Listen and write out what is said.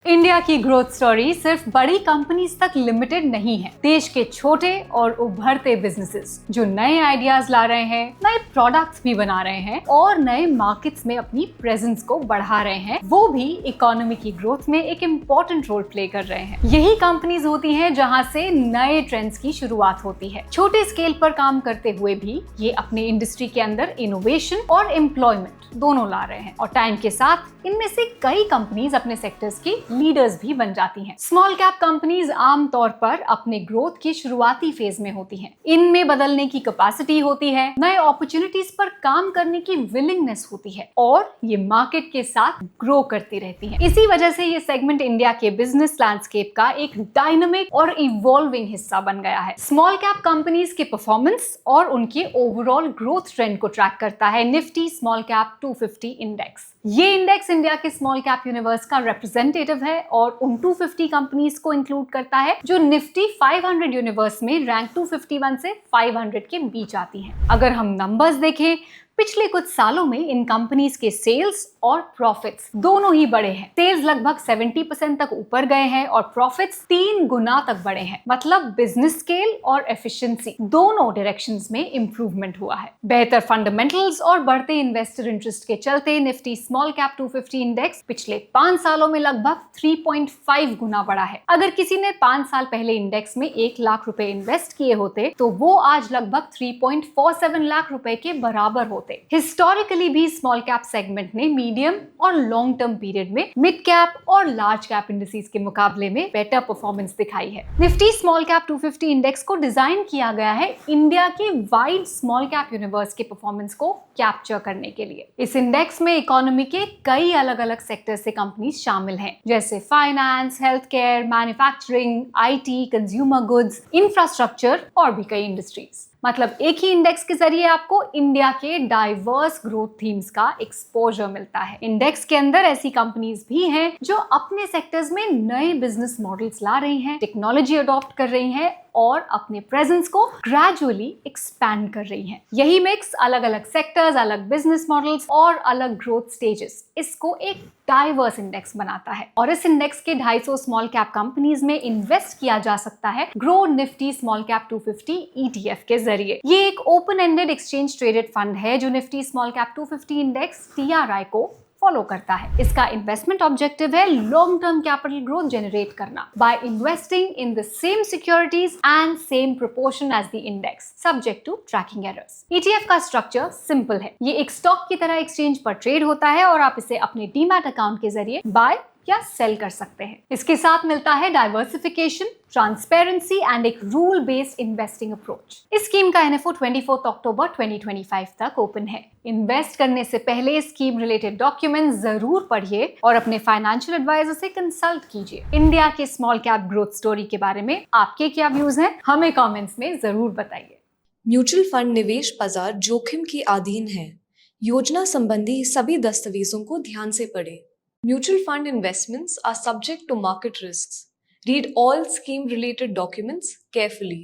India की growth story सिर्फ बड़ी कंपनीज तक लिमिटेड नहीं है। देश के छोटे और उभरते बिजनेसेस जो नए आइडियाज ला रहे हैं, नए प्रोडक्ट्स भी बना रहे हैं और नए मार्केट्स में अपनी प्रेजेंस को बढ़ा रहे हैं, वो भी इकोनॉमी की ग्रोथ में एक इम्पोर्टेंट रोल प्ले कर रहे हैं। यही कंपनीज होती हैं जहां से नए ट्रेंड्स की शुरुआत होती है। छोटे स्केल पर काम करते हुए भी ये अपने इंडस्ट्री के अंदर इनोवेशन और एम्प्लॉयमेंट दोनों ला रहे हैं और टाइम के साथ इनमें से कई कंपनीज अपने सेक्टर्स की लीडर्स भी बन जाती हैं। स्मॉल कैप कंपनीज आमतौर पर अपने ग्रोथ की शुरुआती फेज में होती हैं। इनमें बदलने की कैपेसिटी होती है, नए अपॉर्चुनिटीज पर काम करने की विलिंगनेस होती है और ये मार्केट के साथ ग्रो करती रहती हैं। इसी वजह से ये सेगमेंट इंडिया के बिजनेस लैंडस्केप का एक डायनामिक और इवॉल्विंग हिस्सा बन गया है। स्मॉल कैप कंपनीज के परफॉर्मेंस और उनके ओवरऑल ग्रोथ ट्रेंड को ट्रैक करता है निफ्टी स्मॉल कैप 250 इंडेक्स। ये इंडेक्स इंडिया के स्मॉल कैप यूनिवर्स का रिप्रेजेंटेटिव है और उन 250 कंपनीज को इंक्लूड करता है जो निफ्टी 500 यूनिवर्स में रैंक 251 से 500 के बीच आती हैं। अगर हम नंबर्स देखें, पिछले कुछ सालों में इन कंपनीज के सेल्स और प्रॉफिट्स दोनों ही बढ़े हैं। सेल्स लगभग 70% तक ऊपर गए हैं और प्रॉफिट्स 3 गुना तक बढ़े हैं। मतलब बिजनेस स्केल और एफिशिएंसी दोनों डायरेक्शंस में इंप्रूवमेंट हुआ है। बेहतर फंडामेंटल्स और बढ़ते इन्वेस्टर इंटरेस्ट के चलते निफ्टी स्मॉल कैप 250 इंडेक्स पिछले 5 सालों में लगभग 3.5 गुना बढ़ा है। अगर किसी ने 5 साल पहले इंडेक्स में 1 लाख रुपए इन्वेस्ट किए होते तो वो आज लगभग 3.47 लाख रुपए के बराबर होते। हिस्टोरिकली भी स्मॉल कैप सेगमेंट ने मीडियम और लॉन्ग टर्म पीरियड में मिड कैप और लार्ज कैप इंडिसेस के मुकाबले में बेटर परफॉर्मेंस दिखाई है। निफ्टी स्मॉल कैप 250 इंडेक्स को डिजाइन किया गया है इंडिया के वाइड स्मॉल कैप यूनिवर्स के परफॉर्मेंस को कैप्चर करने के लिए। इस इंडेक्स में इकोनॉमी के कई अलग अलग सेक्टर से कंपनीज शामिल हैं, जैसे finance, health care, manufacturing, IT, consumer goods, infrastructure और भी कई इंडस्ट्रीज। मतलब एक ही इंडेक्स के जरिए आपको इंडिया के डाइवर्स ग्रोथ थीम्स का एक्सपोजर मिलता है। इंडेक्स के अंदर ऐसी कंपनीज भी हैं जो अपने सेक्टर्स में नए बिजनेस मॉडल्स ला रही हैं, टेक्नोलॉजी अडॉप्ट कर रही हैं और अपने प्रेजेंस को ग्रेजुअली एक्सपैंड कर रही हैं। यही मिक्स अलग अलग सेक्टर्स, अलग बिजनेस मॉडल्स और अलग ग्रोथ स्टेजेस इसको एक डाइवर्स इंडेक्स बनाता है। और इस इंडेक्स के 250 स्मॉल कैप कंपनीज में इन्वेस्ट किया जा सकता है Groww Nifty small cap 250 ETF के जरिए। ये एक open ended exchange traded fund है जो Nifty small cap 250 index TRI को फॉलो करता है। इसका इन्वेस्टमेंट ऑब्जेक्टिव है long term capital growth generate करना by investing in the same securities and same proportion as the index subject to tracking errors. ETF का structure simple है। ये एक स्टॉक की तरह एक्सचेंज पर ट्रेड होता है और आप इसे अपने डीमैट अकाउंट के जरिए बाय या सेल कर सकते हैं। इसके साथ मिलता है डाइवर्सिफिकेशन, ट्रांसपेरेंसी एंड एक रूल बेस्ड इन्वेस्टिंग अप्रोच। इस स्कीम का NFO 24 अक्टूबर 2025 तक ओपन है। इन्वेस्ट करने से पहले स्कीम रिलेटेड डॉक्यूमेंट जरूर पढ़िए और अपने फाइनेंशियल एडवाइजर से कंसल्ट कीजिए। इंडिया के स्मॉल कैप ग्रोथ स्टोरी के बारे में आपके क्या व्यूज हैं, हमें कमेंट्स में जरूर बताइए। म्यूचुअल फंड निवेश बाजार जोखिम के अधीन है। योजना संबंधी सभी दस्तावेजों को ध्यान से पढ़ें। Mutual fund investments are subject to market risks. Read all scheme-related documents carefully.